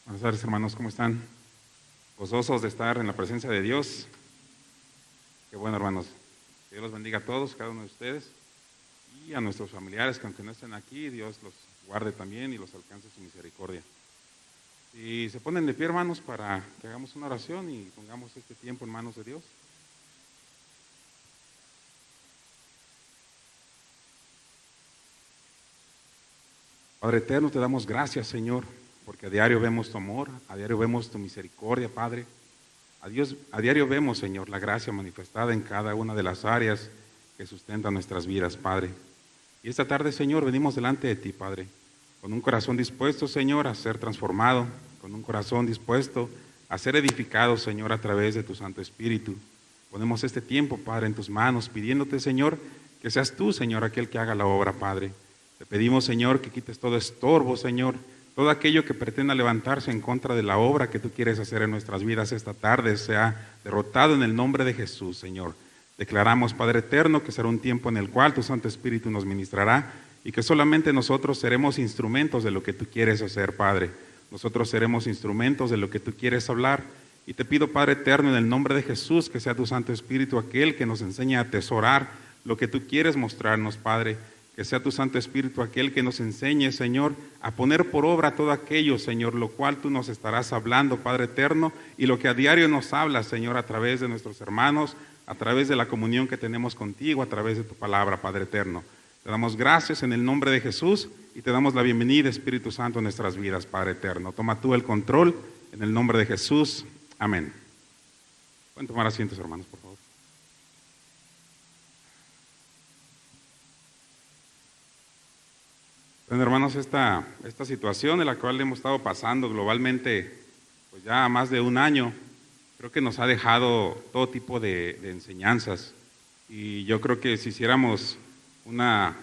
Buenas tardes, hermanos, ¿cómo están? Gozosos de estar en la presencia de Dios. Qué bueno, hermanos. Que Dios los bendiga a todos, cada uno de ustedes, y a nuestros familiares que aunque no estén aquí, Dios los guarde también y los alcance su misericordia. Y se ponen de pie, hermanos, para que hagamos una oración y pongamos este tiempo en manos de Dios. Padre eterno, te damos gracias, Señor, porque a diario vemos tu amor, a diario vemos tu misericordia, Padre. A diario vemos, Señor, la gracia manifestada en cada una de las áreas que sustentan nuestras vidas, Padre. Y esta tarde, Señor, venimos delante de ti, Padre, con un corazón dispuesto, Señor, a ser transformado, con un corazón dispuesto a ser edificado, Señor, a través de tu Santo Espíritu. Ponemos este tiempo, Padre, en tus manos, pidiéndote, Señor, que seas tú, Señor, aquel que haga la obra, Padre. Te pedimos, Señor, que quites todo estorbo, Señor, todo aquello que pretenda levantarse en contra de la obra que tú quieres hacer en nuestras vidas esta tarde sea derrotado en el nombre de Jesús, Señor. Declaramos, Padre eterno, que será un tiempo en el cual tu Santo Espíritu nos ministrará y que solamente nosotros seremos instrumentos de lo que tú quieres hacer, Padre. Nosotros seremos instrumentos de lo que tú quieres hablar. Y te pido, Padre eterno, en el nombre de Jesús, que sea tu Santo Espíritu aquel que nos enseñe a atesorar lo que tú quieres mostrarnos, Padre. Que sea tu Santo Espíritu aquel que nos enseñe, Señor, a poner por obra todo aquello, Señor, lo cual tú nos estarás hablando, Padre eterno, y lo que a diario nos hablas, Señor, a través de nuestros hermanos, a través de la comunión que tenemos contigo, a través de tu palabra, Padre eterno. Te damos gracias en el nombre de Jesús y te damos la bienvenida, Espíritu Santo, en nuestras vidas, Padre eterno. Toma tú el control en el nombre de Jesús. Amén. Pueden tomar asientos, hermanos, por favor. Bueno, hermanos, esta situación en la cual hemos estado pasando globalmente, pues ya más de un año, creo que nos ha dejado todo tipo de enseñanzas. Y yo creo que si hiciéramos una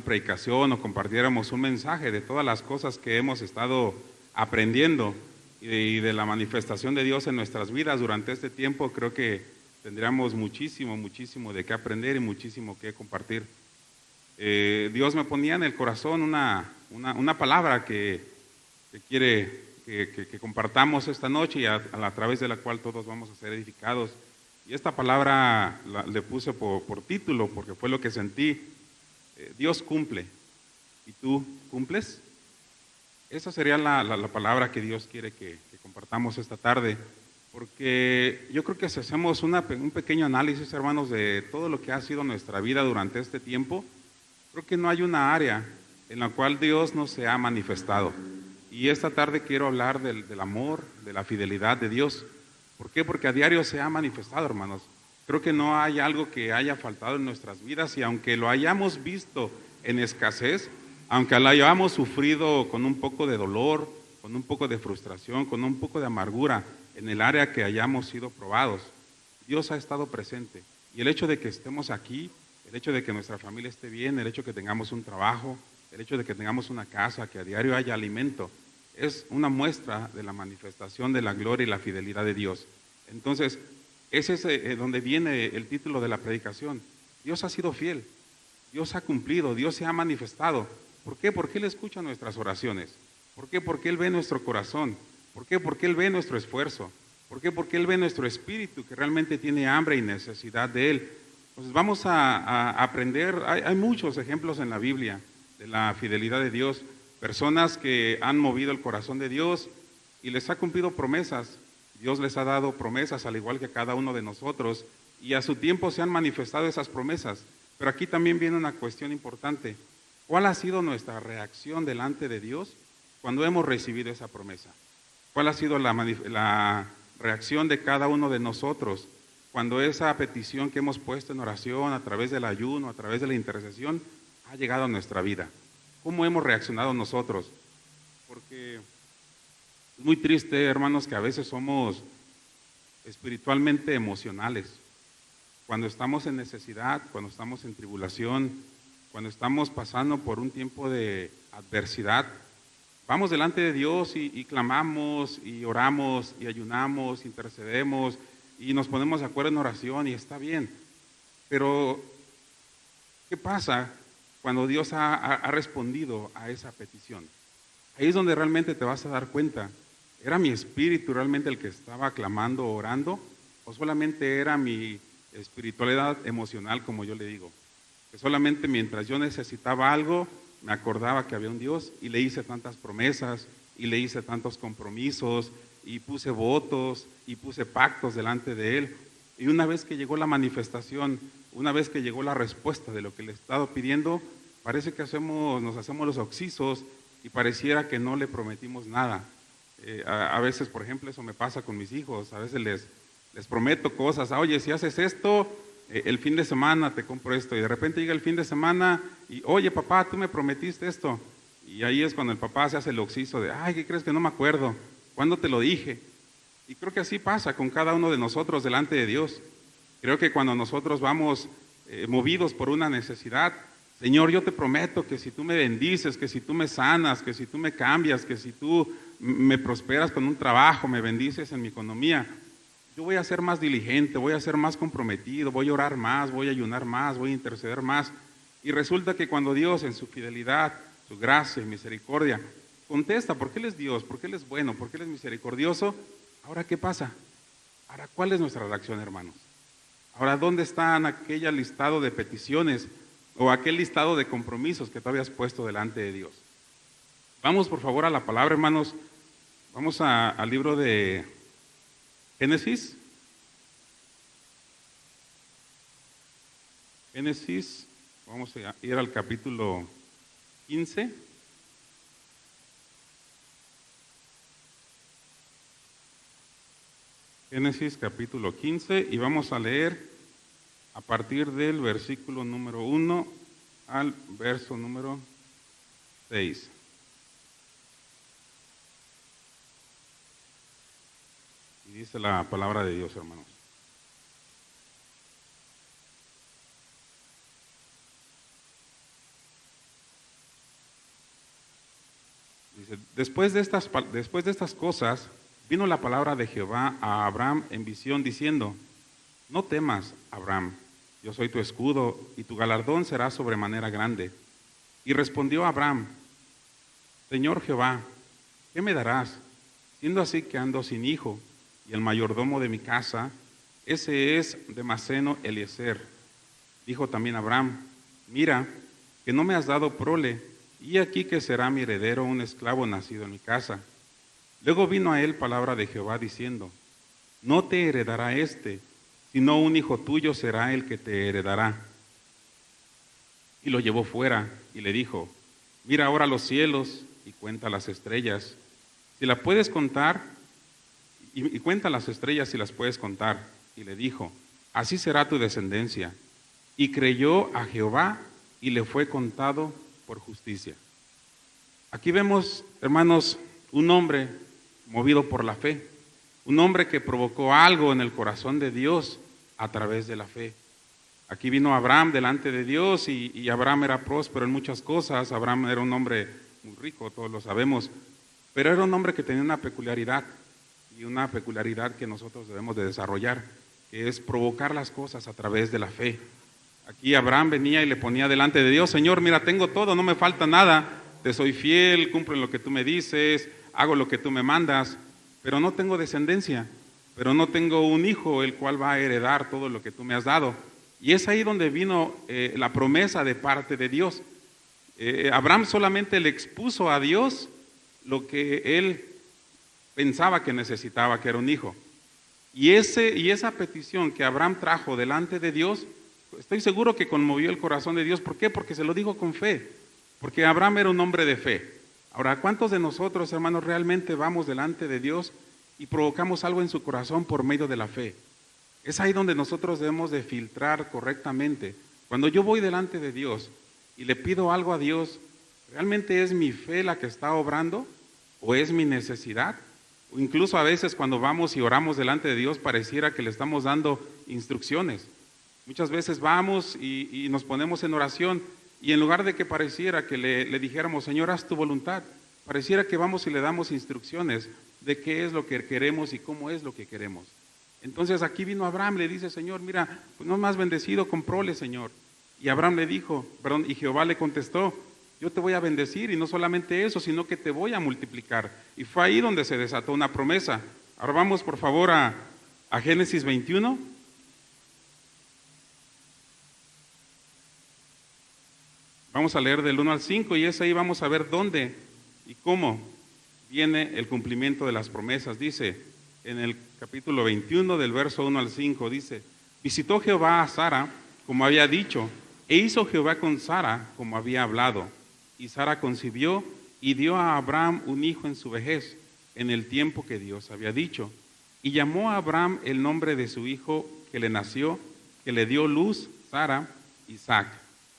predicación o compartiéramos un mensaje de todas las cosas que hemos estado aprendiendo y de la manifestación de Dios en nuestras vidas durante este tiempo, creo que tendríamos muchísimo de qué aprender y muchísimo que compartir. Dios me ponía en el corazón una palabra que quiere que compartamos esta noche y a través de la cual todos vamos a ser edificados. Y esta palabra le puse por título porque fue lo que sentí. Dios cumple. ¿Y tú cumples? Esa sería la palabra que Dios quiere que compartamos esta tarde. Porque yo creo que si hacemos un pequeño análisis, hermanos, de todo lo que ha sido nuestra vida durante este tiempo, creo que no hay una área en la cual Dios no se ha manifestado. Y esta tarde quiero hablar del amor, de la fidelidad de Dios. ¿Por qué? Porque a diario se ha manifestado, hermanos. Creo que no hay algo que haya faltado en nuestras vidas y aunque lo hayamos visto en escasez, aunque lo hayamos sufrido con un poco de dolor, con un poco de frustración, con un poco de amargura en el área que hayamos sido probados, Dios ha estado presente. Y el hecho de que estemos aquí, el hecho de que nuestra familia esté bien, el hecho de que tengamos un trabajo, el hecho de que tengamos una casa, que a diario haya alimento, es una muestra de la manifestación de la gloria y la fidelidad de Dios. Entonces, ese es donde viene el título de la predicación. Dios ha sido fiel, Dios ha cumplido, Dios se ha manifestado. ¿Por qué? Porque Él escucha nuestras oraciones. ¿Por qué? Porque Él ve nuestro corazón. ¿Por qué? Porque Él ve nuestro esfuerzo. ¿Por qué? Porque Él ve nuestro espíritu que realmente tiene hambre y necesidad de Él. Entonces vamos a aprender, hay muchos ejemplos en la Biblia de la fidelidad de Dios, personas que han movido el corazón de Dios y les ha cumplido promesas. Dios les ha dado promesas al igual que cada uno de nosotros y a su tiempo se han manifestado esas promesas. Pero aquí también viene una cuestión importante. ¿Cuál ha sido nuestra reacción delante de Dios cuando hemos recibido esa promesa? ¿Cuál ha sido la reacción de cada uno de nosotros cuando esa petición que hemos puesto en oración, a través del ayuno, a través de la intercesión, ha llegado a nuestra vida? ¿Cómo hemos reaccionado nosotros? Porque es muy triste, hermanos, que a veces somos espiritualmente emocionales. Cuando estamos en necesidad, cuando estamos en tribulación, cuando estamos pasando por un tiempo de adversidad, vamos delante de Dios y clamamos, y oramos, y ayunamos, intercedemos, y nos ponemos de acuerdo en oración y está bien. Pero, ¿qué pasa cuando Dios ha respondido a esa petición? Ahí es donde realmente te vas a dar cuenta ¿Era mi espíritu realmente el que estaba clamando, orando? ¿O solamente era mi espiritualidad emocional, como yo le digo? Que solamente mientras yo necesitaba algo, me acordaba que había un Dios y le hice tantas promesas y le hice tantos compromisos y puse votos y puse pactos delante de Él. Y una vez que llegó la manifestación, una vez que llegó la respuesta de lo que le he estado pidiendo, parece que nos hacemos los oxisos y pareciera que no le prometimos nada. A veces, por ejemplo, eso me pasa con mis hijos. A veces les prometo cosas. Oye, si haces esto, el fin de semana te compro esto. Y de repente llega el fin de semana y, oye, papá, tú me prometiste esto. Y ahí es cuando el papá se hace el oxiso de, ay, ¿qué crees que no me acuerdo? ¿Cuándo te lo dije? Y creo que así pasa con cada uno de nosotros delante de Dios. Creo que cuando nosotros vamos movidos por una necesidad, Señor, yo te prometo que si tú me bendices, que si tú me sanas, que si tú me cambias, que si tú me prosperas con un trabajo, me bendices en mi economía, yo voy a ser más diligente, voy a ser más comprometido, voy a orar más, voy a ayunar más, voy a interceder más. Y resulta que cuando Dios en su fidelidad, su gracia y misericordia contesta, porque Él es Dios, porque Él es bueno, porque Él es misericordioso, ahora ¿qué pasa? Ahora, ¿cuál es nuestra reacción, hermanos? Ahora, ¿dónde están aquel listado de peticiones o aquel listado de compromisos que tú habías puesto delante de Dios? Vamos por favor a la palabra, hermanos. Vamos al libro de Génesis. Génesis, vamos a ir al capítulo 15. Génesis capítulo 15 y vamos a leer a partir del versículo número 1 al verso número 6. Y dice la palabra de Dios, hermanos. Dice, después de estas cosas, vino la palabra de Jehová a Abraham en visión diciendo, no temas, Abraham, yo soy tu escudo y tu galardón será sobremanera grande. Y respondió Abraham, Señor Jehová, ¿qué me darás? Siendo así que ando sin hijo, y el mayordomo de mi casa, ese es Damaseno Eliezer. Dijo también Abraham, mira, que no me has dado prole, y aquí que será mi heredero un esclavo nacido en mi casa. Luego vino a él palabra de Jehová diciendo, no te heredará sino un hijo tuyo será el que te heredará. Y lo llevó fuera y le dijo, mira ahora los cielos y cuenta las estrellas, si las puedes contar, y cuenta las estrellas si las puedes contar. Y le dijo, así será tu descendencia. Y creyó a Jehová y le fue contado por justicia. Aquí vemos, hermanos, un hombre movido por la fe, un hombre que provocó algo en el corazón de Dios a través de la fe. Aquí vino Abraham delante de Dios y Abraham era próspero en muchas cosas. Abraham era un hombre muy rico, todos lo sabemos, pero era un hombre que tenía una peculiaridad, y una peculiaridad que nosotros debemos de desarrollar, que es provocar las cosas a través de la fe. Aquí Abraham venía y le ponía delante de Dios, Señor, mira, tengo todo, no me falta nada, te soy fiel, cumplo lo que tú me dices, hago lo que tú me mandas, pero no tengo descendencia, pero no tengo un hijo el cual va a heredar todo lo que tú me has dado. Y es ahí donde vino la promesa de parte de Dios. Abraham solamente le expuso a Dios lo que él pensaba que necesitaba, que era un hijo. Y esa petición que Abraham trajo delante de Dios, estoy seguro que conmovió el corazón de Dios. ¿Por qué? Porque se lo dijo con fe. Porque Abraham era un hombre de fe. Ahora, ¿cuántos de nosotros, hermanos, realmente vamos delante de Dios y provocamos algo en su corazón por medio de la fe? Es ahí donde nosotros debemos de filtrar correctamente. Cuando yo voy delante de Dios y le pido algo a Dios, ¿realmente es mi fe la que está obrando o es mi necesidad? O incluso a veces cuando vamos y oramos delante de Dios pareciera que le estamos dando instrucciones. Muchas veces vamos y nos ponemos en oración y en lugar de que pareciera que le dijéramos, Señor, haz tu voluntad, pareciera que vamos y le damos instrucciones de qué es lo que queremos y cómo es lo que queremos. Entonces aquí vino Abraham, le dice, Señor, mira, pues no me has bendecido con prole, Señor. Y Abraham le dijo, y Jehová le contestó, yo te voy a bendecir, y no solamente eso, sino que te voy a multiplicar. Y fue ahí donde se desató una promesa. Ahora vamos por favor a Génesis 21. Vamos a leer del 1 al 5 y es ahí vamos a ver dónde y cómo viene el cumplimiento de las promesas. Dice en el capítulo 21 del verso 1 al 5, dice: visitó Jehová a Sara como había dicho, e hizo Jehová con Sara como había hablado. Y Sara concibió y dio a Abraham un hijo en su vejez, en el tiempo que Dios había dicho. Y llamó a Abraham el nombre de su hijo que le nació, que le dio luz, Sara, Isaac.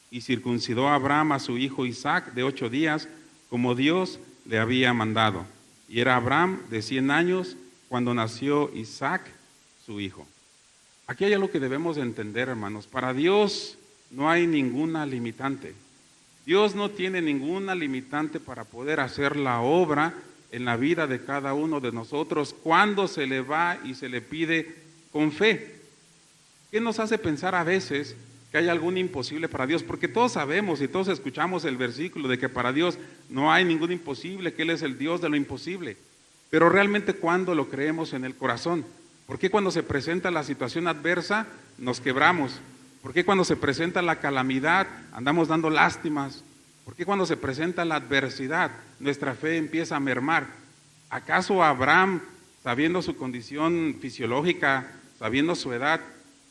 Y circuncidó a Abraham a su hijo Isaac de 8 días, como Dios le había mandado. Y era Abraham de 100 años cuando nació Isaac, su hijo. Aquí hay algo que debemos de entender, hermanos. Para Dios no hay ninguna limitante. Dios no tiene ninguna limitante para poder hacer la obra en la vida de cada uno de nosotros cuando se le va y se le pide con fe. ¿Qué nos hace pensar a veces que hay algún imposible para Dios? Porque todos sabemos y todos escuchamos el versículo de que para Dios no hay ningún imposible, que Él es el Dios de lo imposible. Pero realmente, ¿cuándo lo creemos en el corazón? ¿Por qué cuando se presenta la situación adversa nos quebramos? ¿Por qué cuando se presenta la calamidad andamos dando lástimas? ¿Por qué cuando se presenta la adversidad nuestra fe empieza a mermar? ¿Acaso Abraham, sabiendo su condición fisiológica, sabiendo su edad,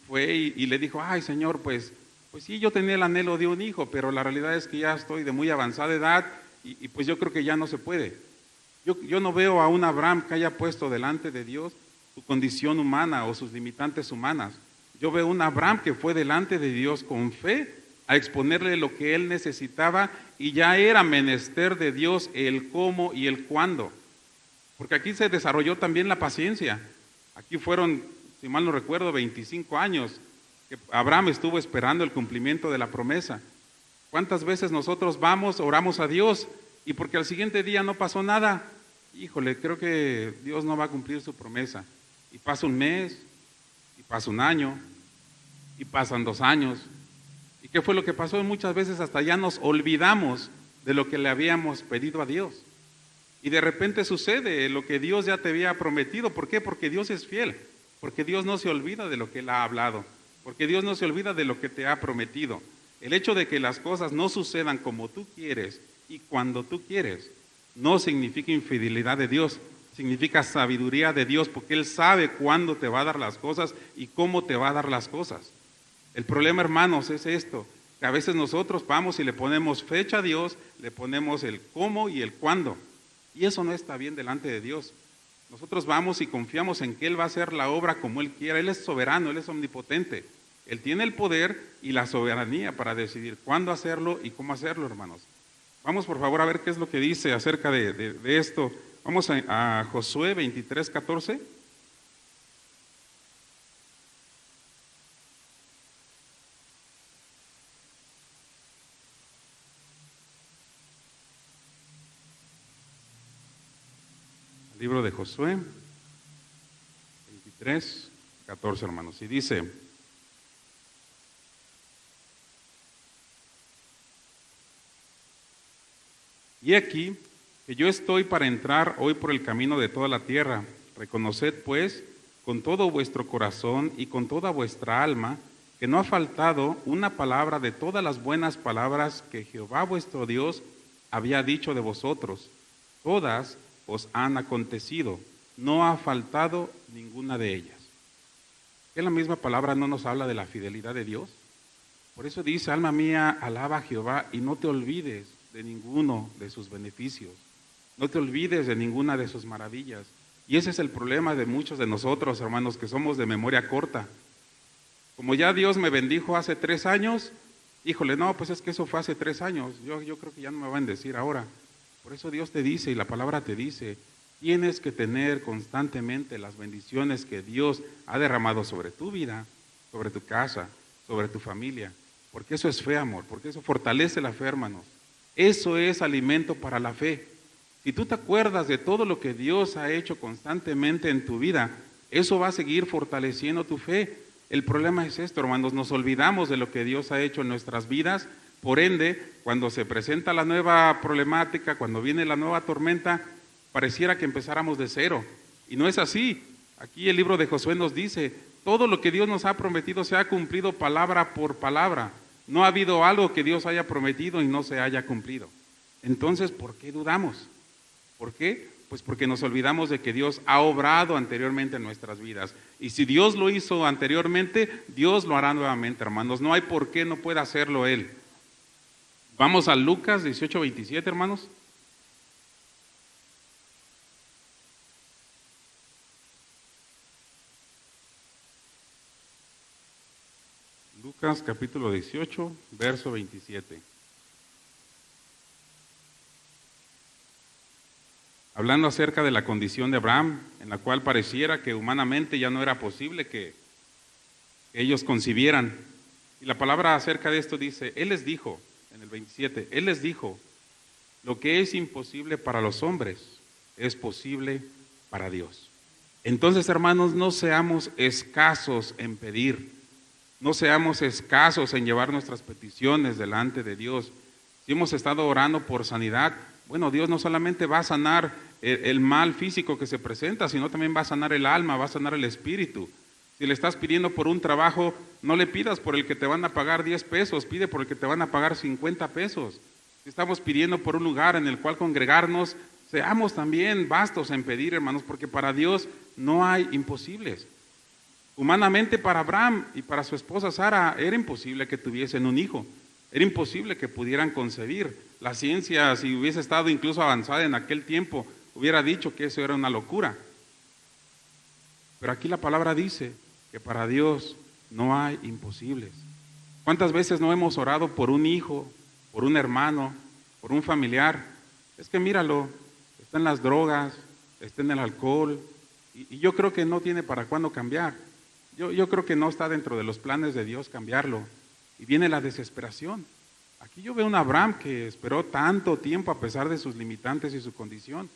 fue y le dijo: ay Señor, pues sí, yo tenía el anhelo de un hijo, pero la realidad es que ya estoy de muy avanzada edad y pues yo creo que ya no se puede? Yo no veo a un Abraham que haya puesto delante de Dios su condición humana o sus limitantes humanas. Yo veo un Abraham que fue delante de Dios con fe a exponerle lo que él necesitaba, y ya era menester de Dios el cómo y el cuándo. Porque aquí se desarrolló también la paciencia. Aquí fueron, si mal no recuerdo, 25 años que Abraham estuvo esperando el cumplimiento de la promesa. ¿Cuántas veces nosotros vamos, oramos a Dios y porque al siguiente día no pasó nada? Híjole, creo que Dios no va a cumplir su promesa. Y pasa un mes, y pasa un año, y pasan 2 años. ¿Y qué fue lo que pasó? Muchas veces hasta ya nos olvidamos de lo que le habíamos pedido a Dios. Y de repente sucede lo que Dios ya te había prometido. ¿Por qué? Porque Dios es fiel. Porque Dios no se olvida de lo que Él ha hablado. Porque Dios no se olvida de lo que te ha prometido. El hecho de que las cosas no sucedan como tú quieres y cuando tú quieres, no significa infidelidad de Dios. Significa sabiduría de Dios, porque Él sabe cuándo te va a dar las cosas y cómo te va a dar las cosas. El problema, hermanos, es esto, que a veces nosotros vamos y le ponemos fecha a Dios, le ponemos el cómo y el cuándo, y eso no está bien delante de Dios. Nosotros vamos y confiamos en que Él va a hacer la obra como Él quiera. Él es soberano, Él es omnipotente. Él tiene el poder y la soberanía para decidir cuándo hacerlo y cómo hacerlo, hermanos. Vamos por favor a ver qué es lo que dice acerca de esto. Vamos a Josué 23:14. Libro de Josué 23:14, hermanos. Y dice: y aquí que yo estoy para entrar hoy por el camino de toda la tierra. Reconoced pues con todo vuestro corazón y con toda vuestra alma que no ha faltado una palabra de todas las buenas palabras que Jehová vuestro Dios había dicho de vosotros. Todas os han acontecido, no ha faltado ninguna de ellas. ¿Que la misma palabra no nos habla de la fidelidad de Dios? Por eso dice: alma mía, alaba a Jehová y no te olvides de ninguno de sus beneficios. No te olvides de ninguna de sus maravillas. Y ese es el problema de muchos de nosotros, hermanos, que somos de memoria corta. Como ya Dios me bendijo hace 3 años, híjole, no, pues es que eso fue hace 3 años. Yo creo que ya no me va a bendecir ahora. Por eso Dios te dice, y la palabra te dice, tienes que tener constantemente las bendiciones que Dios ha derramado sobre tu vida, sobre tu casa, sobre tu familia. Porque eso es fe, amor, porque eso fortalece la fe, hermanos. Eso es alimento para la fe. Si tú te acuerdas de todo lo que Dios ha hecho constantemente en tu vida, eso va a seguir fortaleciendo tu fe. El problema es esto, hermanos, nos olvidamos de lo que Dios ha hecho en nuestras vidas por ende, cuando se presenta la nueva problemática, cuando viene la nueva tormenta, pareciera que empezáramos de cero. Y no es así. Aquí el libro de Josué nos dice, todo lo que Dios nos ha prometido se ha cumplido palabra por palabra. No ha habido algo que Dios haya prometido y no se haya cumplido. Entonces, ¿por qué dudamos? ¿Por qué? Pues porque nos olvidamos de que Dios ha obrado anteriormente en nuestras vidas. Y si Dios lo hizo anteriormente, Dios lo hará nuevamente, hermanos. No hay por qué no pueda hacerlo Él. Vamos a Lucas 18:27, hermanos. Lucas capítulo 18, verso 27. Hablando acerca de la condición de Abraham, en la cual pareciera que humanamente ya no era posible que ellos concibieran. Y la palabra acerca de esto dice, Él les dijo, en el 27, Él les dijo, lo que es imposible para los hombres es posible para Dios. Entonces, hermanos, no seamos escasos en pedir, no seamos escasos en llevar nuestras peticiones delante de Dios. Si hemos estado orando por sanidad, bueno, Dios no solamente va a sanar el mal físico que se presenta, sino también va a sanar el alma, va a sanar el espíritu. Si le estás pidiendo por un trabajo, no le pidas por el que te van a pagar 10 pesos, pide por el que te van a pagar 50 pesos. Si estamos pidiendo por un lugar en el cual congregarnos, seamos también vastos en pedir, hermanos, porque para Dios no hay imposibles. Humanamente para Abraham y para su esposa Sara era imposible que tuviesen un hijo, era imposible que pudieran concebir. La ciencia, si hubiese estado incluso avanzada en aquel tiempo, hubiera dicho que eso era una locura. Pero aquí la palabra dice que para Dios no hay imposibles. ¿Cuántas veces no hemos orado por un hijo, por un hermano, por un familiar? Es que míralo, está en las drogas, está en el alcohol, y yo creo que no tiene para cuándo cambiar. Yo creo que no está dentro de los planes de Dios cambiarlo. Y viene la desesperación. Aquí yo veo un Abraham que esperó tanto tiempo a pesar de sus limitantes y su condición.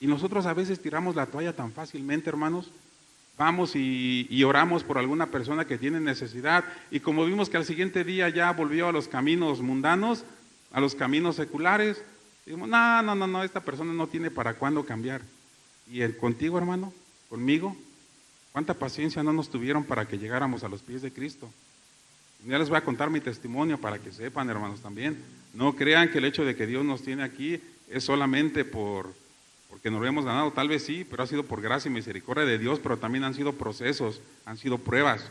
Y nosotros a veces tiramos la toalla tan fácilmente, hermanos. Vamos y oramos por alguna persona que tiene necesidad. Y como vimos que al siguiente día ya volvió a los caminos mundanos, a los caminos seculares, decimos, no, esta persona no tiene para cuándo cambiar. Y contigo, hermano, conmigo, ¿cuánta paciencia no nos tuvieron para que llegáramos a los pies de Cristo? Ya les voy a contar mi testimonio para que sepan, hermanos, también. No crean que el hecho de que Dios nos tiene aquí es solamente porque nos lo hemos ganado. Tal vez sí, pero ha sido por gracia y misericordia de Dios, pero también han sido procesos, han sido pruebas.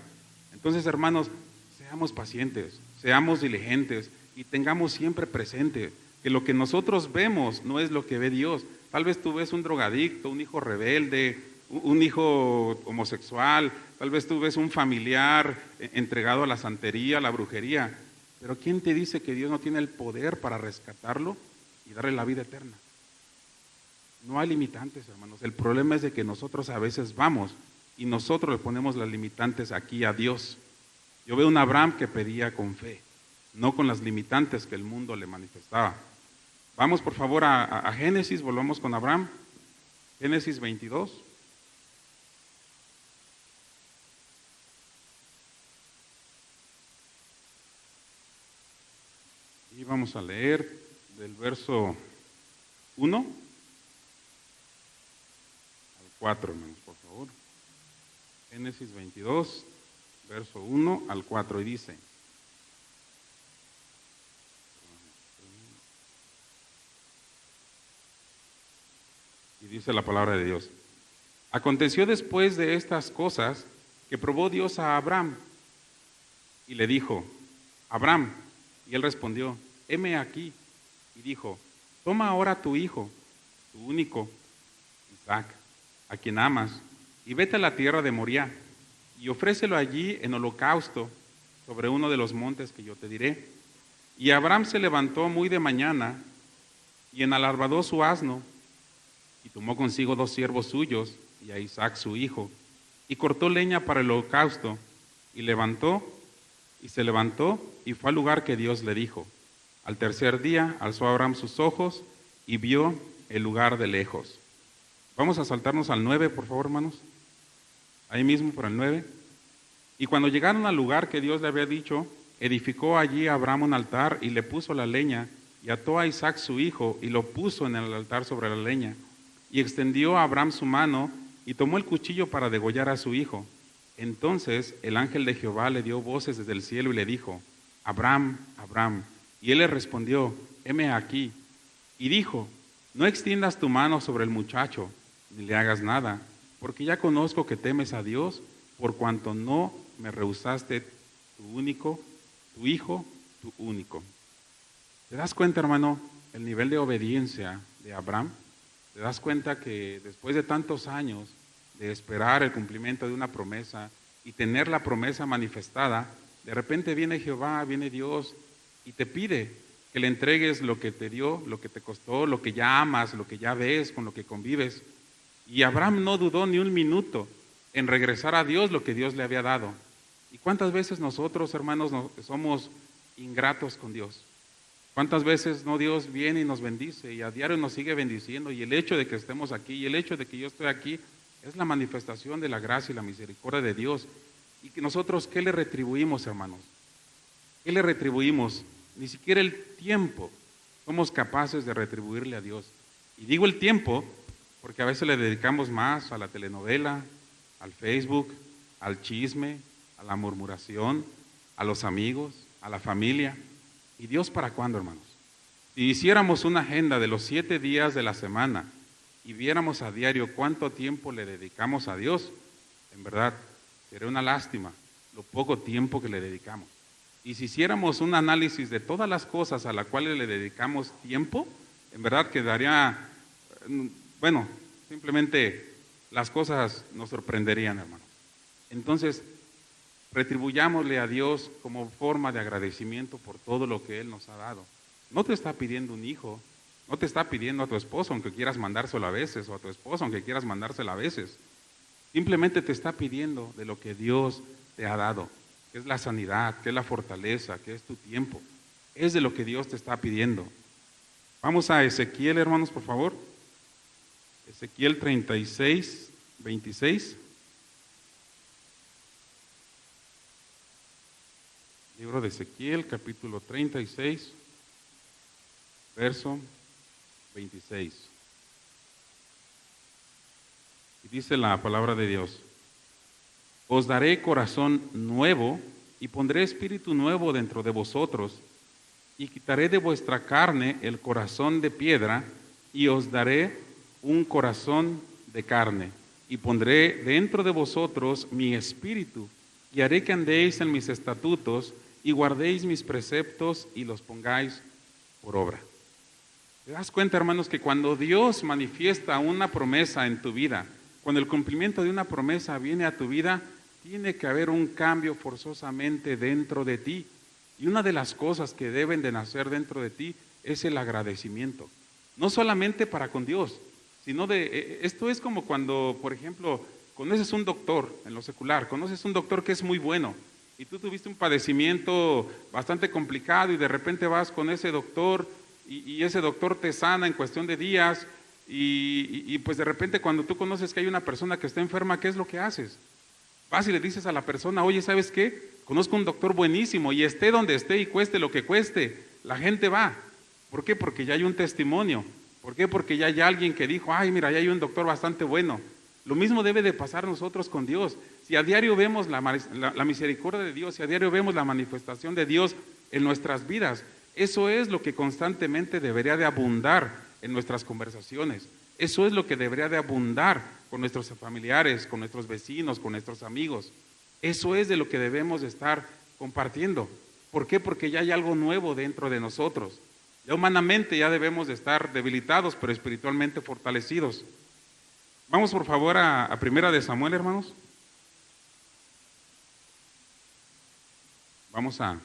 Entonces, hermanos, seamos pacientes, seamos diligentes y tengamos siempre presente que lo que nosotros vemos no es lo que ve Dios. Tal vez tú ves un drogadicto, un hijo rebelde, un hijo homosexual, tal vez tú ves un familiar entregado a la santería, a la brujería, pero ¿quién te dice que Dios no tiene el poder para rescatarlo y darle la vida eterna? No hay limitantes, hermanos. El problema es de que nosotros a veces vamos y nosotros le ponemos las limitantes aquí a Dios. Yo veo un Abraham que pedía con fe, no con las limitantes que el mundo le manifestaba. Vamos por favor a Génesis, volvamos con Abraham. Génesis 22. Y vamos a leer del verso 1 al 4, hermanos, por favor. Génesis 22, verso 1 al 4, y dice: y dice la palabra de Dios: aconteció después de estas cosas que probó Dios a Abraham y le dijo: Abraham, y él respondió: heme aquí. Y dijo: toma ahora tu hijo, tu único, Isaac, a quien amas, y vete a la tierra de Moriah, y ofrécelo allí en holocausto sobre uno de los montes que yo te diré. Y Abraham se levantó muy de mañana, y enalarbadó su asno, y tomó consigo 2 siervos suyos, y a Isaac su hijo, y cortó leña para el holocausto, y se levantó, y fue al lugar que Dios le dijo. Al tercer día alzó Abraham sus ojos, y vio el lugar de lejos. Vamos a saltarnos al 9, por favor, hermanos. Ahí mismo por el 9. Y cuando llegaron al lugar que Dios le había dicho, Edificó allí Abraham un altar y le puso la leña, y ató a Isaac su hijo y lo puso en el altar sobre la leña. Y extendió a Abraham su mano y tomó el cuchillo para degollar a su hijo. Entonces el ángel de Jehová le dio voces desde el cielo y le dijo: Abraham, Abraham. Y él le respondió: heme aquí. Y dijo: no extiendas tu mano sobre el muchacho, ni le hagas nada, porque ya conozco que temes a Dios, por cuanto no me rehusaste tu hijo, tu único. ¿Te das cuenta, hermano, el nivel de obediencia de Abraham? ¿Te das cuenta que después de tantos años de esperar el cumplimiento de una promesa y tener la promesa manifestada, de repente viene Jehová, viene Dios y te pide que le entregues lo que te dio, lo que te costó, lo que ya amas, lo que ya ves, con lo que convives? Y Abraham no dudó ni un minuto en regresar a Dios lo que Dios le había dado. ¿Y cuántas veces nosotros, hermanos, somos ingratos con Dios? ¿Cuántas veces no Dios viene y nos bendice y a diario nos sigue bendiciendo? Y el hecho de que estemos aquí y el hecho de que yo estoy aquí es la manifestación de la gracia y la misericordia de Dios. Y que nosotros, ¿qué le retribuimos, hermanos? ¿Qué le retribuimos? Ni siquiera el tiempo somos capaces de retribuirle a Dios. Y digo el tiempo porque a veces le dedicamos más a la telenovela, al Facebook, al chisme, a la murmuración, a los amigos, a la familia. ¿Y Dios para cuándo, hermanos? Si hiciéramos una agenda de los 7 días de la semana y viéramos a diario cuánto tiempo le dedicamos a Dios, en verdad, sería una lástima lo poco tiempo que le dedicamos. Y si hiciéramos un análisis de todas las cosas a las cuales le dedicamos tiempo, en verdad quedaría, bueno, simplemente las cosas nos sorprenderían, hermanos. Entonces, retribuyámosle a Dios como forma de agradecimiento por todo lo que Él nos ha dado. No te está pidiendo un hijo, no te está pidiendo a tu esposo aunque quieras mandárselo a veces, o a tu esposo aunque quieras mandárselo a veces. Simplemente te está pidiendo de lo que Dios te ha dado, que es la sanidad, que es la fortaleza, que es tu tiempo. Es de lo que Dios te está pidiendo. Vamos a Ezequiel, hermanos, por favor. Ezequiel 36, 26. Libro de Ezequiel, capítulo 36, verso 26. Y dice la palabra de Dios: os daré corazón nuevo y pondré espíritu nuevo dentro de vosotros, y quitaré de vuestra carne el corazón de piedra, y os daré un corazón de carne, y pondré dentro de vosotros mi espíritu, y haré que andéis en mis estatutos, y guardéis mis preceptos y los pongáis por obra. ¿Te das cuenta, hermanos, que cuando Dios manifiesta una promesa en tu vida, cuando el cumplimiento de una promesa viene a tu vida, tiene que haber un cambio forzosamente dentro de ti? Y una de las cosas que deben de nacer dentro de ti es el agradecimiento. No solamente para con Dios, sino esto es como cuando, por ejemplo, conoces un doctor en lo secular, conoces un doctor que es muy bueno, y tú tuviste un padecimiento bastante complicado y de repente vas con ese doctor y ese doctor te sana en cuestión de días y pues de repente cuando tú conoces que hay una persona que está enferma, ¿qué es lo que haces? Vas y le dices a la persona: oye, ¿sabes qué? Conozco un doctor buenísimo y esté donde esté y cueste lo que cueste, la gente va. ¿Por qué? Porque ya hay un testimonio. ¿Por qué? Porque ya hay alguien que dijo: ay, mira, ya hay un doctor bastante bueno. Lo mismo debe de pasar nosotros con Dios. Si a diario vemos la misericordia de Dios, si a diario vemos la manifestación de Dios en nuestras vidas, eso es lo que constantemente debería de abundar en nuestras conversaciones. Eso es lo que debería de abundar con nuestros familiares, con nuestros vecinos, con nuestros amigos. Eso es de lo que debemos de estar compartiendo. ¿Por qué? Porque ya hay algo nuevo dentro de nosotros. Ya humanamente ya debemos de estar debilitados, pero espiritualmente fortalecidos. Vamos por favor a Primera de Samuel, hermanos. Vamos a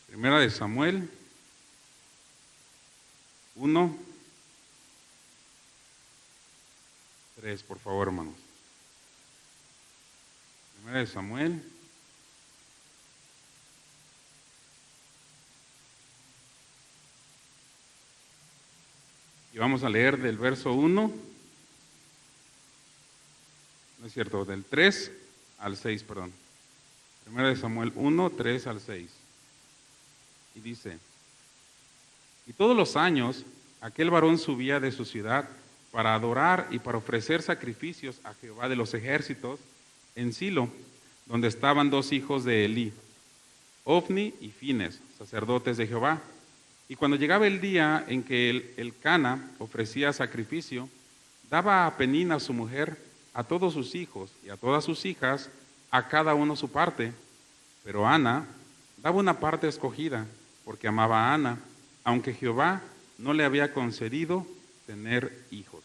Primera de Samuel 1, 3, por favor, hermanos. Primera de Samuel. Y vamos a leer del verso 1. No es cierto, del 3 al 6, perdón. 1 Samuel 1, 3 al 6. Y dice: y todos los años aquel varón subía de su ciudad para adorar y para ofrecer sacrificios a Jehová de los ejércitos en Silo, donde estaban dos hijos de Elí, Ofni y Fines, sacerdotes de Jehová. Y cuando llegaba el día en que el Elcana ofrecía sacrificio, daba a Penina su mujer, a todos sus hijos y a todas sus hijas, a cada uno su parte. Pero Ana daba una parte escogida, porque amaba a Ana, aunque Jehová no le había concedido tener hijos.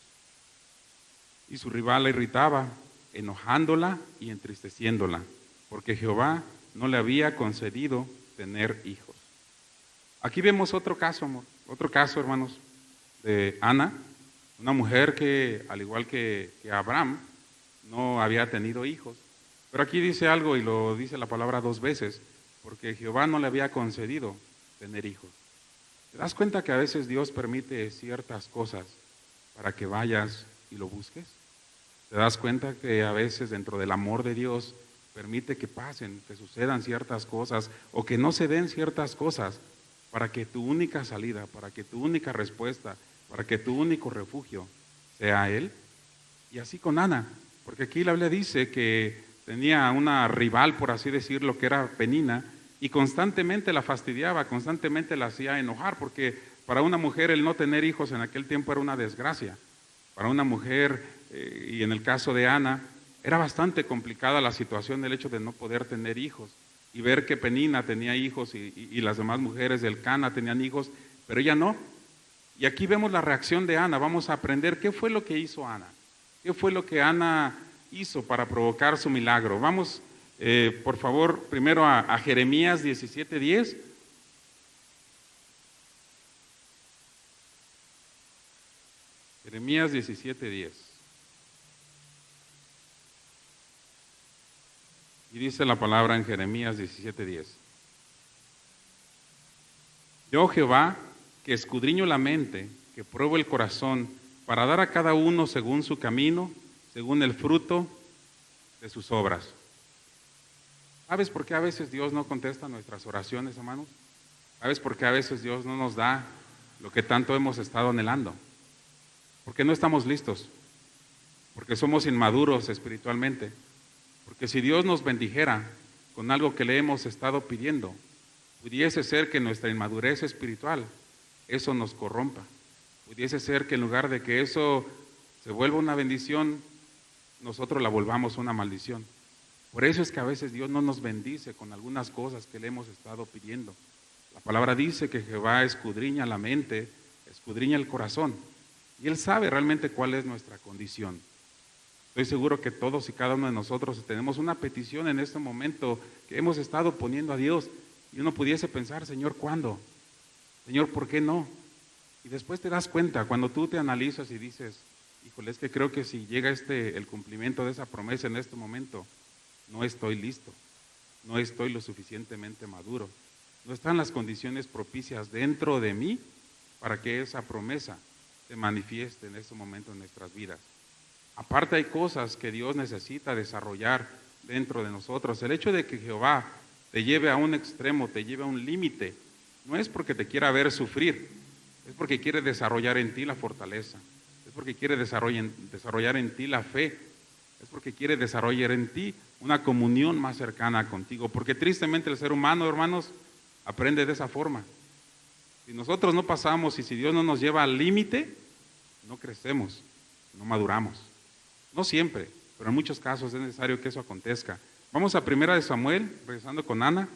Y su rival la irritaba, enojándola y entristeciéndola, porque Jehová no le había concedido tener hijos. Aquí vemos otro caso, amor, otro caso, hermanos, de Ana, una mujer que, al igual que Abraham, no había tenido hijos. Pero aquí dice algo, y lo dice la palabra 2 veces, porque Jehová no le había concedido tener hijos. ¿Te das cuenta que a veces Dios permite ciertas cosas para que vayas y lo busques? ¿Te das cuenta que a veces dentro del amor de Dios permite que pasen, que sucedan ciertas cosas o que no se den ciertas cosas para que tu única salida, para que tu única respuesta, para que tu único refugio sea Él? Y así con Ana, porque aquí la Biblia dice que tenía una rival, por así decirlo, que era Penina, y constantemente la fastidiaba, constantemente la hacía enojar, porque para una mujer el no tener hijos en aquel tiempo era una desgracia. Para una mujer, y en el caso de Ana, era bastante complicada la situación del hecho de no poder tener hijos, y ver que Penina tenía hijos y las demás mujeres del Cana tenían hijos, pero ella no. Y aquí vemos la reacción de Ana. Vamos a aprender qué fue lo que hizo Ana, qué fue lo que Ana hizo para provocar su milagro. Vamos, por favor, primero a Jeremías 17:10. Jeremías 17:10. Y dice la palabra en Jeremías 17:10. Yo, Jehová, que escudriño la mente, que pruebo el corazón, para dar a cada uno según su camino, según el fruto de sus obras. ¿Sabes por qué a veces Dios no contesta nuestras oraciones, hermanos? ¿Sabes por qué a veces Dios no nos da lo que tanto hemos estado anhelando? Porque no estamos listos, porque somos inmaduros espiritualmente, porque si Dios nos bendijera con algo que le hemos estado pidiendo, pudiese ser que nuestra inmadurez espiritual, eso nos corrompa. Pudiese ser que en lugar de que eso se vuelva una bendición, nosotros la volvamos una maldición. Por eso es que a veces Dios no nos bendice con algunas cosas que le hemos estado pidiendo. La palabra dice que Jehová escudriña la mente, escudriña el corazón, y Él sabe realmente cuál es nuestra condición. Estoy seguro que todos y cada uno de nosotros tenemos una petición en este momento que hemos estado poniendo a Dios, y uno pudiese pensar: Señor, ¿cuándo? Señor, ¿por qué no? Y después te das cuenta, cuando tú te analizas y dices: híjole, es que creo que si llega el cumplimiento de esa promesa en este momento, no estoy listo, no estoy lo suficientemente maduro, no están las condiciones propicias dentro de mí para que esa promesa se manifieste en este momento en nuestras vidas. Aparte, hay cosas que Dios necesita desarrollar dentro de nosotros. El hecho de que Jehová te lleve a un extremo, te lleve a un límite, no es porque te quiera ver sufrir, es porque quiere desarrollar en ti la fortaleza, es porque quiere desarrollar en ti la fe, es porque quiere desarrollar en ti una comunión más cercana contigo, porque tristemente el ser humano, hermanos, aprende de esa forma. Si nosotros no pasamos y si Dios no nos lleva al límite, no crecemos, no maduramos. No siempre, pero en muchos casos es necesario que eso acontezca. Vamos a 1 Samuel, regresando con Ana.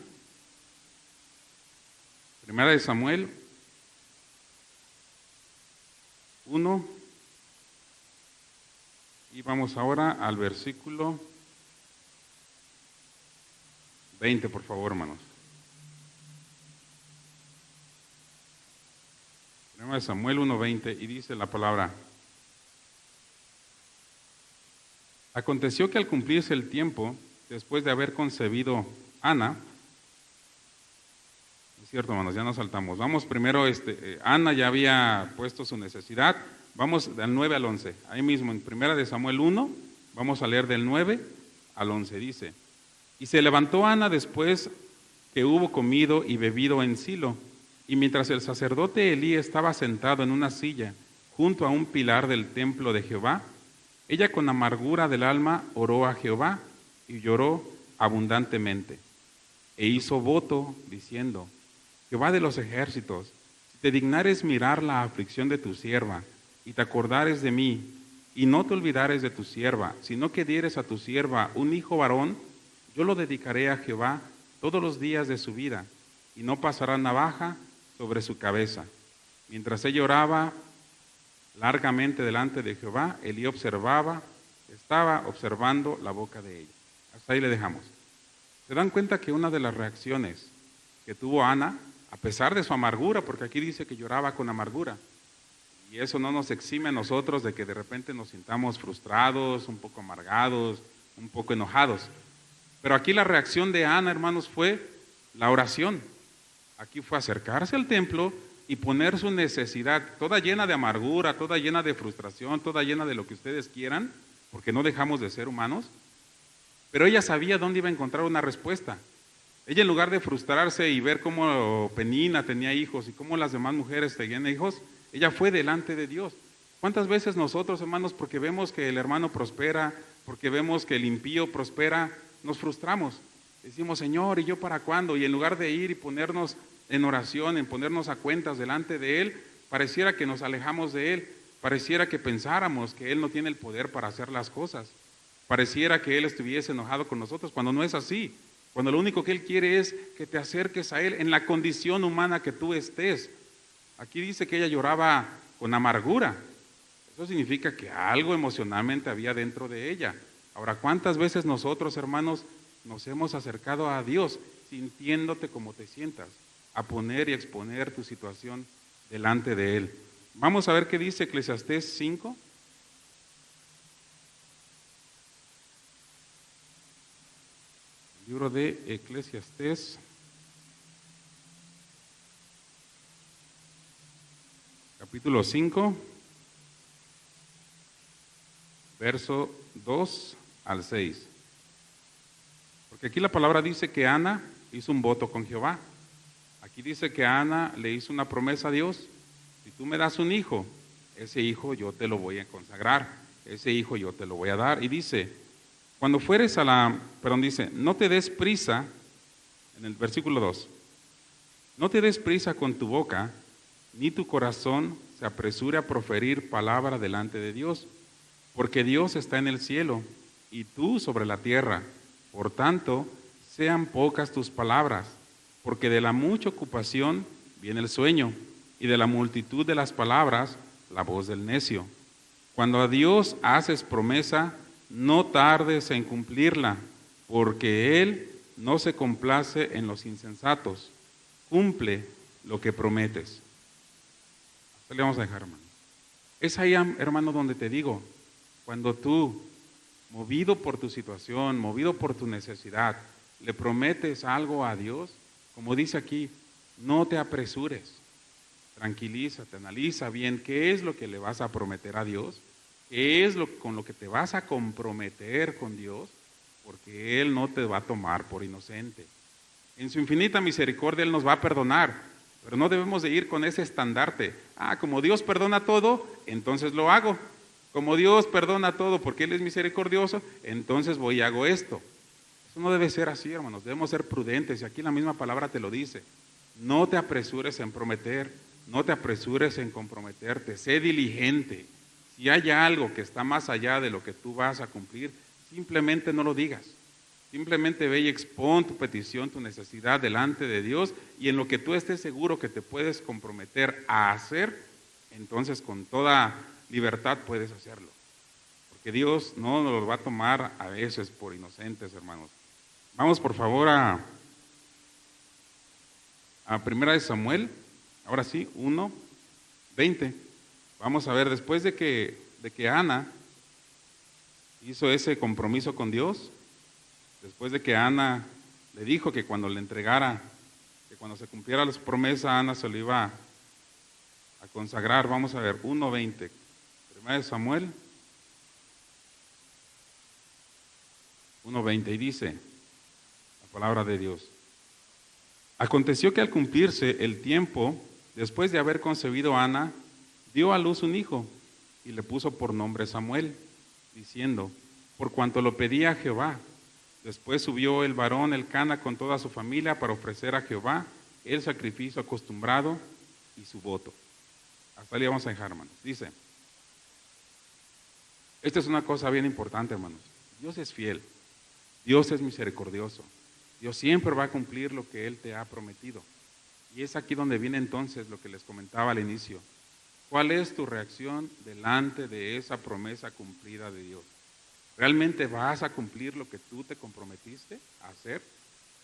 1 Samuel 1, y vamos ahora al versículo 20, por favor, hermanos. 1 Samuel 1:20, y dice la palabra: aconteció que al cumplirse el tiempo, después de haber concebido Ana, es cierto, hermanos, ya nos saltamos. Vamos primero, Ana ya había puesto su necesidad. Vamos del 9 al 11. Ahí mismo en 1 Samuel 1, vamos a leer del 9 al 11. Dice: Y se levantó Ana después que hubo comido y bebido en Silo, y mientras el sacerdote Elí estaba sentado en una silla junto a un pilar del templo de Jehová, ella con amargura del alma oró a Jehová y lloró abundantemente. E hizo voto diciendo: Jehová de los ejércitos, si te dignares mirar la aflicción de tu sierva, y te acordares de mí, y no te olvidares de tu sierva, sino que dieres a tu sierva un hijo varón, yo lo dedicaré a Jehová todos los días de su vida, y no pasará navaja sobre su cabeza. Mientras ella oraba largamente delante de Jehová, Elí estaba observando la boca de ella. Hasta ahí le dejamos. ¿Se dan cuenta que una de las reacciones que tuvo Ana, a pesar de su amargura, porque aquí dice que lloraba con amargura, y eso no nos exime a nosotros de que de repente nos sintamos frustrados, un poco amargados, un poco enojados, pero aquí la reacción de Ana, hermanos, fue la oración. Aquí fue acercarse al templo y poner su necesidad, toda llena de amargura, toda llena de frustración, toda llena de lo que ustedes quieran, porque no dejamos de ser humanos, pero ella sabía dónde iba a encontrar una respuesta. Ella, en lugar de frustrarse y ver cómo Penina tenía hijos y cómo las demás mujeres tenían hijos, ella fue delante de Dios. ¿Cuántas veces nosotros, hermanos, porque vemos que el hermano prospera, porque vemos que el impío prospera, nos frustramos? Decimos: Señor, ¿y yo para cuándo? Y en lugar de ir y ponernos en oración, en ponernos a cuentas delante de Él, pareciera que nos alejamos de Él, pareciera que pensáramos que Él no tiene el poder para hacer las cosas, pareciera que Él estuviese enojado con nosotros, cuando no es así, cuando lo único que Él quiere es que te acerques a Él en la condición humana que tú estés. Aquí dice que ella lloraba con amargura. Eso significa que algo emocionalmente había dentro de ella. Ahora, ¿cuántas veces nosotros, hermanos, nos hemos acercado a Dios sintiéndote como te sientas, a poner y exponer tu situación delante de Él? Vamos a ver qué dice Eclesiastés 5. El libro de Eclesiastés, capítulo 5, verso 2 al 6. Porque aquí la palabra dice que Ana hizo un voto con Jehová. Aquí dice que Ana le hizo una promesa a Dios: si tú me das un hijo, ese hijo yo te lo voy a consagrar, ese hijo yo te lo voy a dar. Y dice, dice, no te des prisa, en el versículo 2, no te des prisa con tu boca, ni tu corazón se apresure a proferir palabra delante de Dios, porque Dios está en el cielo y tú sobre la tierra. Por tanto, sean pocas tus palabras, porque de la mucha ocupación viene el sueño, y de la multitud de las palabras la voz del necio. Cuando a Dios haces promesa, no tardes en cumplirla, porque Él no se complace en los insensatos. Cumple lo que prometes. Hasta le vamos a dejar, hermano. Es ahí, hermano, donde te digo, cuando tú, movido por tu situación, movido por tu necesidad, le prometes algo a Dios, como dice aquí, no te apresures, tranquilízate, analiza bien qué es lo que le vas a prometer a Dios, qué es con lo que te vas a comprometer con Dios, porque Él no te va a tomar por inocente. En su infinita misericordia Él nos va a perdonar, pero no debemos de ir con ese estandarte. Como Dios perdona todo, entonces lo hago. Como Dios perdona todo porque Él es misericordioso, entonces voy y hago esto. Eso no debe ser así, hermanos. Debemos ser prudentes, y aquí la misma palabra te lo dice. No te apresures en prometer, no te apresures en comprometerte, sé diligente. Si hay algo que está más allá de lo que tú vas a cumplir, simplemente no lo digas. Simplemente ve y expón tu petición, tu necesidad delante de Dios, y en lo que tú estés seguro que te puedes comprometer a hacer, entonces con toda libertad puedes hacerlo. Porque Dios no nos lo va a tomar a veces por inocentes, hermanos. Vamos por favor a Primera de Samuel, ahora sí, 1:20. Vamos a ver, después de que Ana hizo ese compromiso con Dios, después de que Ana le dijo que cuando le entregara, que cuando se cumpliera la promesa, Ana se lo iba a consagrar. Vamos a ver, 1:20. Primera de Samuel 1:20, y dice: palabra de Dios. Aconteció que al cumplirse el tiempo, después de haber concebido Ana, dio a luz un hijo y le puso por nombre Samuel, diciendo, por cuanto lo pedía a Jehová. Después subió el varón Elcana con toda su familia para ofrecer a Jehová el sacrificio acostumbrado y su voto. Hasta ahí vamos a dejar, hermanos. Dice, esta es una cosa bien importante, hermanos. Dios es fiel, Dios es misericordioso, Dios siempre va a cumplir lo que Él te ha prometido. Y es aquí donde viene entonces lo que les comentaba al inicio. ¿Cuál es tu reacción delante de esa promesa cumplida de Dios? ¿Realmente vas a cumplir lo que tú te comprometiste a hacer?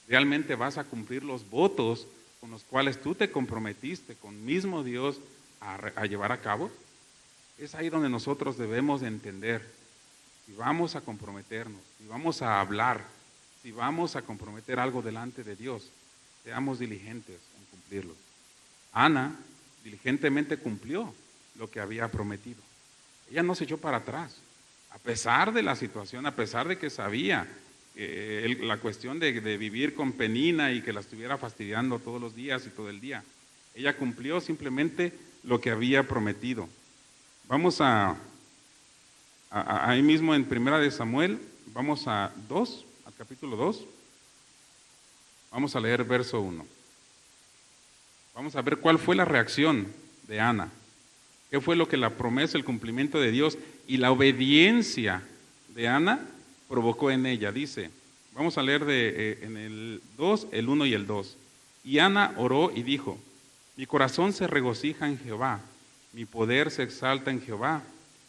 ¿Realmente vas a cumplir los votos con los cuales tú te comprometiste con mismo Dios a llevar a cabo? Es ahí donde nosotros debemos de entender, si vamos a comprometernos, si vamos a hablar, si vamos a comprometer algo delante de Dios, seamos diligentes en cumplirlo. Ana diligentemente cumplió lo que había prometido. Ella no se echó para atrás, a pesar de la situación, a pesar de que sabía la cuestión de vivir con Penina y que la estuviera fastidiando todos los días y todo el día. Ella cumplió simplemente lo que había prometido. Vamos ahí mismo en Primera de Samuel, vamos al capítulo 2. Vamos a leer verso 1. Vamos a ver cuál fue la reacción de Ana. ¿Qué fue lo que la promesa, el cumplimiento de Dios y la obediencia de Ana provocó en ella? Dice, vamos a leer en el 2, el 1 y el 2. Y Ana oró y dijo, mi corazón se regocija en Jehová, mi poder se exalta en Jehová,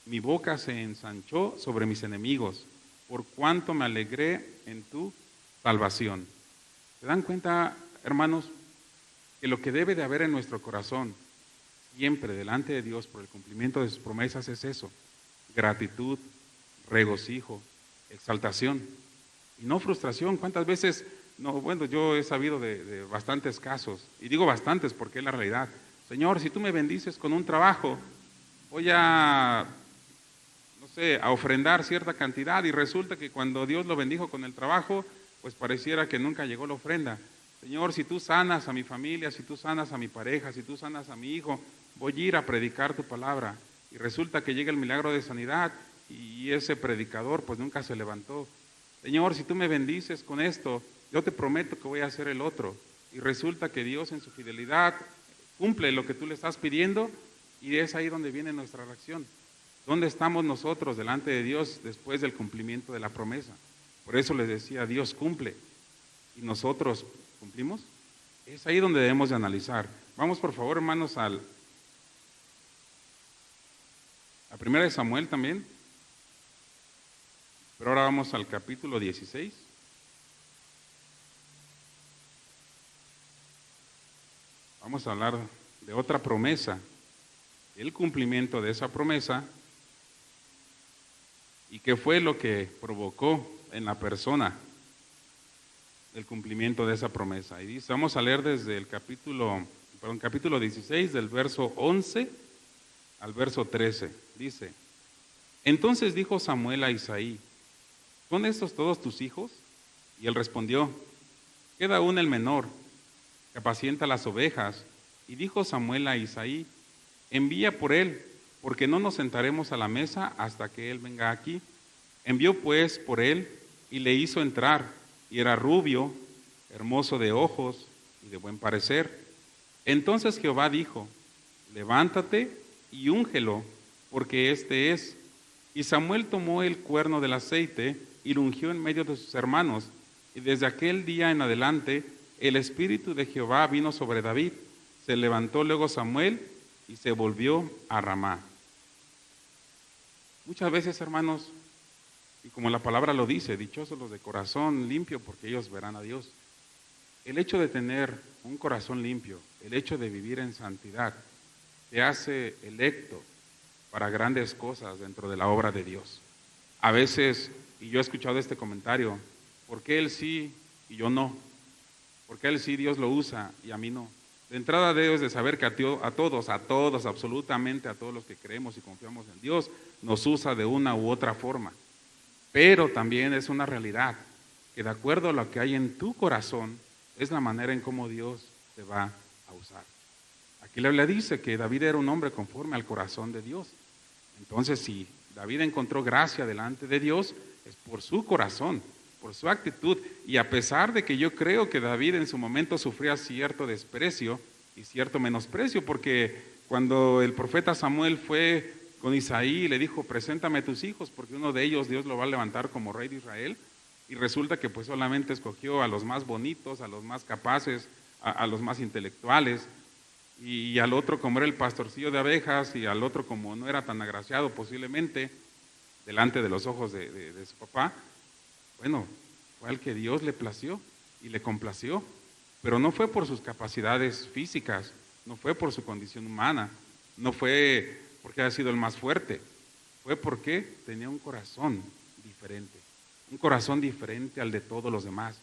mi boca se ensanchó sobre mis enemigos, por cuanto me alegré en tu salvación. ¿Se dan cuenta, hermanos, que lo que debe de haber en nuestro corazón siempre delante de Dios por el cumplimiento de sus promesas es eso? Gratitud, regocijo, exaltación y no frustración. ¿Cuántas veces? No, bueno, yo he sabido de bastantes casos, y digo bastantes porque es la realidad. Señor, si tú me bendices con un trabajo, voy a ofrendar cierta cantidad, y resulta que cuando Dios lo bendijo con el trabajo, pues pareciera que nunca llegó la ofrenda. Señor, si tú sanas a mi familia, si tú sanas a mi pareja, si tú sanas a mi hijo, voy a ir a predicar tu palabra. Y resulta que llega el milagro de sanidad y ese predicador pues nunca se levantó. Señor, si tú me bendices con esto, yo te prometo que voy a hacer el otro. Y resulta que Dios en su fidelidad cumple lo que tú le estás pidiendo, y es ahí donde viene nuestra reacción. ¿Dónde estamos nosotros delante de Dios después del cumplimiento de la promesa? Por eso les decía, Dios cumple y nosotros cumplimos. Es ahí donde debemos de analizar. Vamos por favor, hermanos, a Primera de Samuel también, pero ahora vamos al capítulo 16. Vamos a hablar de otra promesa, el cumplimiento de esa promesa y qué fue lo que provocó en la persona el cumplimiento de esa promesa. Y dice, vamos a leer desde el capítulo 16, del verso 11 al verso 13. Dice, entonces dijo Samuel a Isaí, ¿son estos todos tus hijos? Y él respondió, queda aún el menor, que apacienta las ovejas. Y dijo Samuel a Isaí, envía por él, porque no nos sentaremos a la mesa hasta que él venga aquí. Envió pues por él y le hizo entrar, y era rubio, hermoso de ojos y de buen parecer. Entonces Jehová dijo, levántate y úngelo, porque este es. Y Samuel tomó el cuerno del aceite y lo ungió en medio de sus hermanos. Y desde aquel día en adelante, el Espíritu de Jehová vino sobre David. Se levantó luego Samuel y se volvió a Ramá. Muchas veces, hermanos, y como la palabra lo dice, dichosos los de corazón limpio, porque ellos verán a Dios. El hecho de tener un corazón limpio, el hecho de vivir en santidad, te hace electo para grandes cosas dentro de la obra de Dios. A veces, y yo he escuchado este comentario, ¿por qué él sí y yo no? ¿Por qué él sí Dios lo usa y a mí no? De entrada debes de saber que a todos, absolutamente a todos los que creemos y confiamos en Dios, nos usa de una u otra forma. Pero también es una realidad que de acuerdo a lo que hay en tu corazón, es la manera en cómo Dios te va a usar. Aquí la Biblia dice que David era un hombre conforme al corazón de Dios. Entonces, si David encontró gracia delante de Dios, es por su corazón, por su actitud. Y a pesar de que yo creo que David en su momento sufría cierto desprecio y cierto menosprecio, porque cuando el profeta Samuel fue con Isaí y le dijo, preséntame a tus hijos, porque uno de ellos Dios lo va a levantar como rey de Israel, y resulta que pues solamente escogió a los más bonitos, a los más capaces, a los más intelectuales, y al otro como era el pastorcillo de abejas, y al otro como no era tan agraciado posiblemente, delante de los ojos de su papá. Bueno, fue al que Dios le plació y le complació, pero no fue por sus capacidades físicas, no fue por su condición humana, no fue porque haya sido el más fuerte, fue porque tenía un corazón diferente al de todos los demás,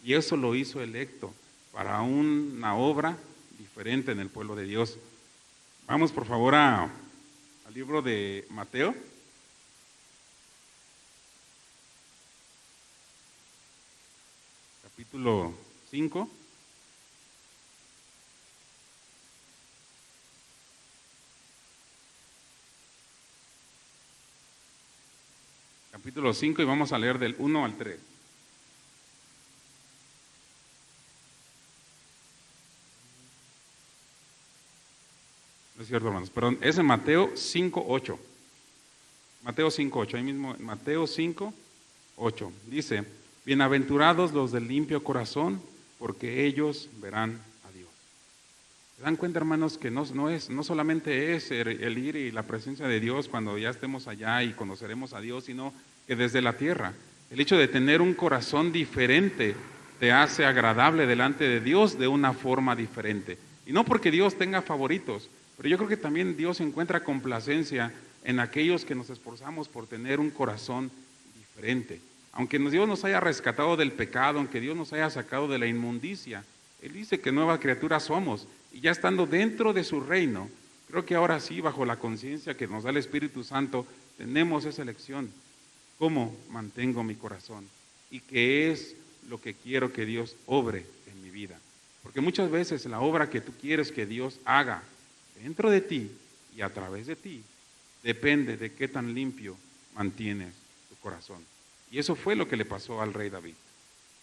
y eso lo hizo electo para una obra diferente en el pueblo de Dios. Vamos por favor al libro de Mateo. Capítulo 5. Capítulo 5 y vamos a leer del 1 al 3. No es cierto, hermanos, perdón, es en Mateo 5:8. Mateo 5:8, ahí mismo, Mateo 5:8. Dice, bienaventurados los del limpio corazón, porque ellos verán a Dios. ¿Se dan cuenta, hermanos, que no solamente es el ir y la presencia de Dios cuando ya estemos allá y conoceremos a Dios, sino que desde la tierra, el hecho de tener un corazón diferente te hace agradable delante de Dios de una forma diferente. Y no porque Dios tenga favoritos, pero yo creo que también Dios encuentra complacencia en aquellos que nos esforzamos por tener un corazón diferente. Aunque Dios nos haya rescatado del pecado, aunque Dios nos haya sacado de la inmundicia, Él dice que nueva criatura somos, y ya estando dentro de su reino, creo que ahora sí, bajo la conciencia que nos da el Espíritu Santo, tenemos esa elección. ¿Cómo mantengo mi corazón? ¿Y qué es lo que quiero que Dios obre en mi vida? Porque muchas veces la obra que tú quieres que Dios haga dentro de ti y a través de ti, depende de qué tan limpio mantienes tu corazón. Y eso fue lo que le pasó al rey David.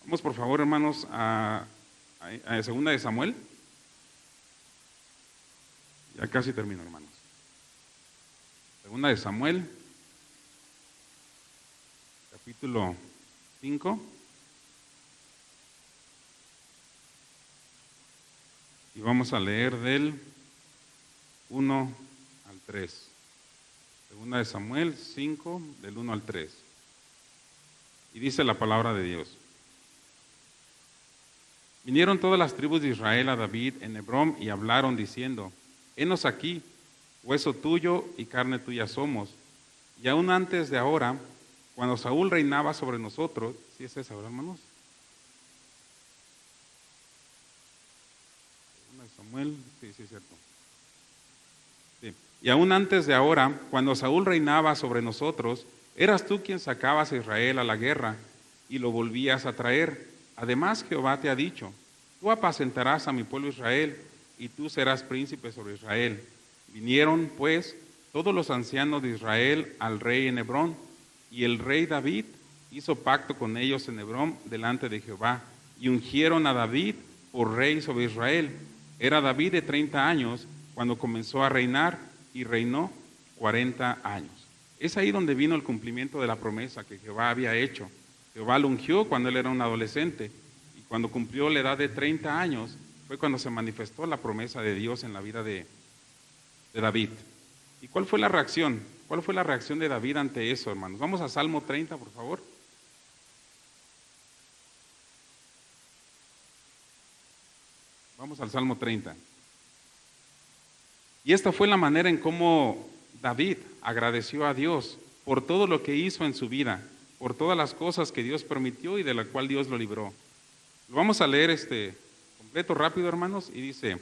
Vamos por favor, hermanos, a Segunda de Samuel. Ya casi termino, hermanos. Segunda de Samuel, capítulo 5. Y vamos a leer del 1 al 3. Segunda de Samuel 5, del 1 al 3. Y dice la palabra de Dios. Vinieron todas las tribus de Israel a David en Hebrón y hablaron diciendo, henos aquí, hueso tuyo y carne tuya somos. Y aún antes de ahora, cuando Saúl reinaba sobre nosotros, ¿sí es esa, hermanos? Samuel, sí, es cierto. Sí. Y aún antes de ahora, cuando Saúl reinaba sobre nosotros, eras tú quien sacabas a Israel a la guerra y lo volvías a traer. Además, Jehová te ha dicho, tú apacentarás a mi pueblo Israel y tú serás príncipe sobre Israel. Vinieron, pues, todos los ancianos de Israel al rey en Hebrón, y el rey David hizo pacto con ellos en Hebrón delante de Jehová, y ungieron a David por rey sobre Israel. Era David de 30 años cuando comenzó a reinar, y reinó 40 años. Es ahí donde vino el cumplimiento de la promesa que Jehová había hecho. Jehová lo ungió cuando él era un adolescente, y cuando cumplió la edad de 30 años, fue cuando se manifestó la promesa de Dios en la vida de David. ¿Y cuál fue la reacción? ¿Cuál fue la reacción de David ante eso, hermanos? Vamos a Salmo 30, por favor. Vamos al Salmo 30. Y esta fue la manera en cómo David agradeció a Dios por todo lo que hizo en su vida, por todas las cosas que Dios permitió y de la cual Dios lo libró. Lo vamos a leer completo rápido, hermanos, y dice,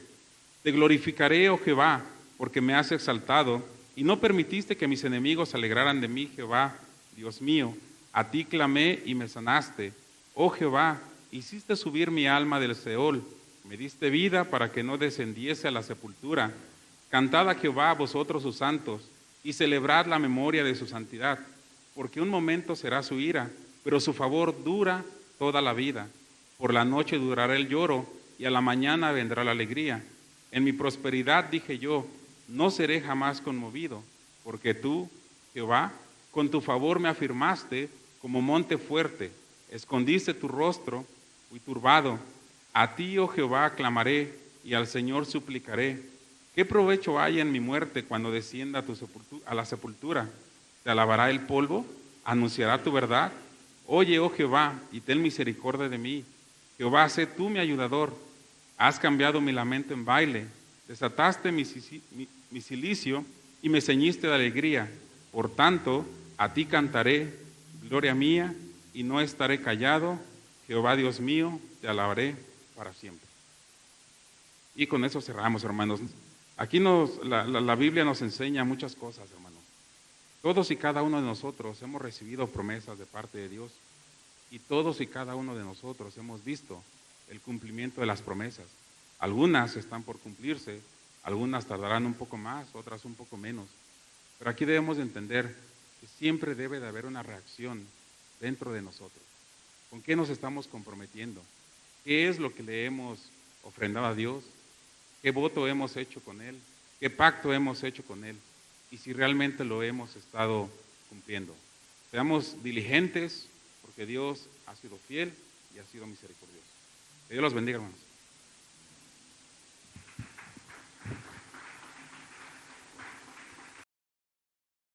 te glorificaré, oh Jehová, porque me has exaltado, y no permitiste que mis enemigos se alegraran de mí, Jehová, Dios mío. A ti clamé y me sanaste. Oh Jehová, hiciste subir mi alma del Seol, me diste vida para que no descendiese a la sepultura. Cantad a Jehová vosotros sus santos, y celebrad la memoria de su santidad, porque un momento será su ira, pero su favor dura toda la vida. Por la noche durará el lloro, y a la mañana vendrá la alegría. En mi prosperidad dije yo, no seré jamás conmovido, porque tú, Jehová, con tu favor me afirmaste como monte fuerte, escondiste tu rostro, fui turbado. A ti, oh Jehová, clamaré, y al Señor suplicaré. ¿Qué provecho hay en mi muerte cuando descienda a la sepultura? ¿Te alabará el polvo? ¿Anunciará tu verdad? Oye, oh Jehová, y ten misericordia de mí. Jehová, sé tú mi ayudador. Has cambiado mi lamento en baile. Desataste mi cilicio y me ceñiste de alegría. Por tanto, a ti cantaré, gloria mía, y no estaré callado. Jehová Dios mío, te alabaré para siempre. Y con eso cerramos, hermanos. Aquí la Biblia nos enseña muchas cosas, hermanos. Todos y cada uno de nosotros hemos recibido promesas de parte de Dios, y todos y cada uno de nosotros hemos visto el cumplimiento de las promesas. Algunas están por cumplirse, algunas tardarán un poco más, otras un poco menos. Pero aquí debemos de entender que siempre debe de haber una reacción dentro de nosotros. ¿Con qué nos estamos comprometiendo? ¿Qué es lo que le hemos ofrendado a Dios? ¿Qué voto hemos hecho con Él? ¿Qué pacto hemos hecho con Él? Y si realmente lo hemos estado cumpliendo. Seamos diligentes, porque Dios ha sido fiel y ha sido misericordioso. Que Dios los bendiga, hermanos.